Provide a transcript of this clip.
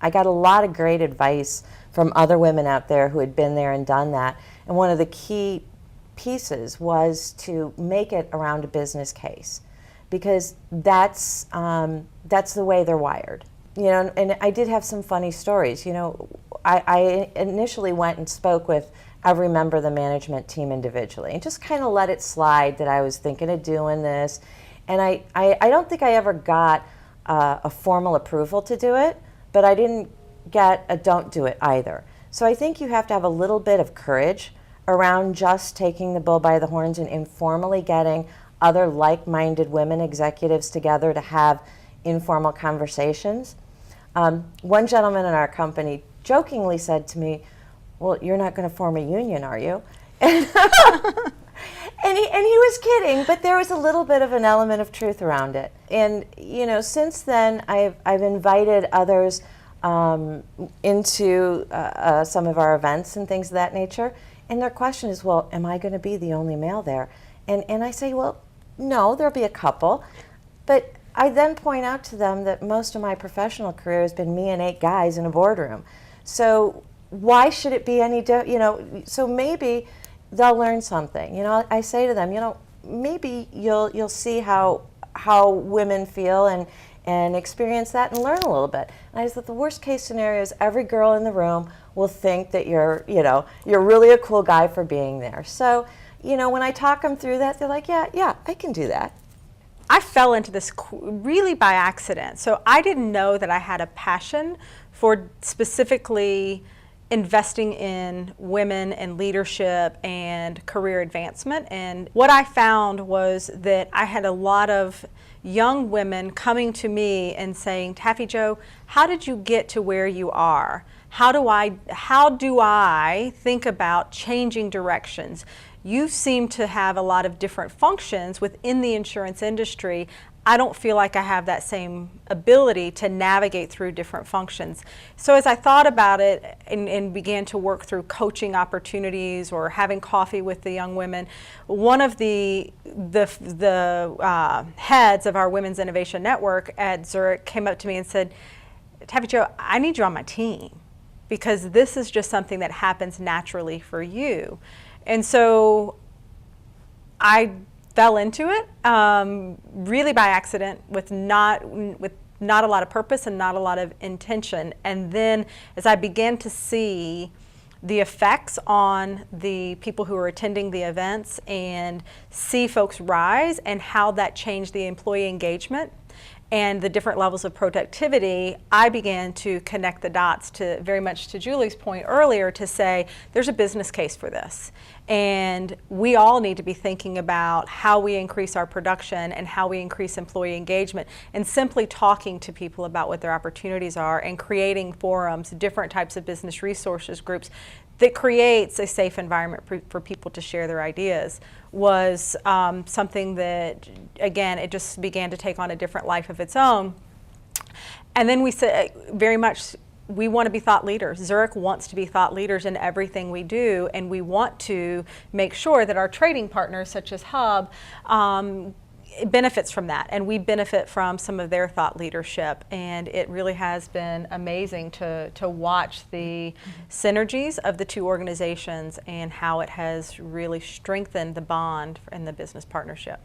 I got a lot of great advice from other women out there who had been there and done that. And one of the key pieces was to make it around a business case, because that's the way they're wired. You know, and I did have some funny stories. You know, I initially went and spoke with every member of the management team individually and just kind of let it slide that I was thinking of doing this. And I don't think I ever got a formal approval to do it, but I didn't get a don't do it either. So I think you have to have a little bit of courage around just taking the bull by the horns and informally getting other like-minded women executives together to have informal conversations. One gentleman in our company jokingly said to me, "Well, you're not going to form a union, are you?" And he was kidding, but there was a little bit of an element of truth around it. And you know, since then, I've invited others into some of our events and things of that nature. And their question is, "Well, am I going to be the only male there?" And I say, "Well, no, there'll be a couple," but I then point out to them that most of my professional career has been me and 8 guys in a boardroom. So why should it be any different? You know, so maybe they'll learn something. You know, I say to them, you know, maybe you'll see how women feel and experience that and learn a little bit. And I said the worst case scenario is every girl in the room will think that you're really a cool guy for being there. So, you know, when I talk them through that, they're like, yeah, I can do that. I fell into this really by accident. So I didn't know that I had a passion for specifically investing in women and leadership and career advancement. And what I found was that I had a lot of young women coming to me and saying, "Taffy Jo, how did you get to where you are? How do I think about changing directions? You seem to have a lot of different functions within the insurance industry. I don't feel like I have that same ability to navigate through different functions." So as I thought about it and began to work through coaching opportunities or having coffee with the young women, one of the heads of our Women's Innovation Network at Zurich came up to me and said, "Taffy Jo, I need you on my team because this is just something that happens naturally for you." And so I fell into it really by accident with not a lot of purpose and not a lot of intention. And then as I began to see the effects on the people who were attending the events and see folks rise and how that changed the employee engagement and the different levels of productivity, I began to connect the dots to very much to Julie's point earlier to say there's a business case for this. And we all need to be thinking about how we increase our production and how we increase employee engagement, and simply talking to people about what their opportunities are and creating forums, different types of business resources groups that creates a safe environment for people to share their ideas was something that, again, it just began to take on a different life of its own. And then we said very much, we want to be thought leaders. Zurich wants to be thought leaders in everything we do, and we want to make sure that our trading partners, such as Hub, benefits from that, and we benefit from some of their thought leadership. And it really has been amazing to watch the synergies of the two organizations and how it has really strengthened the bond and the business partnership.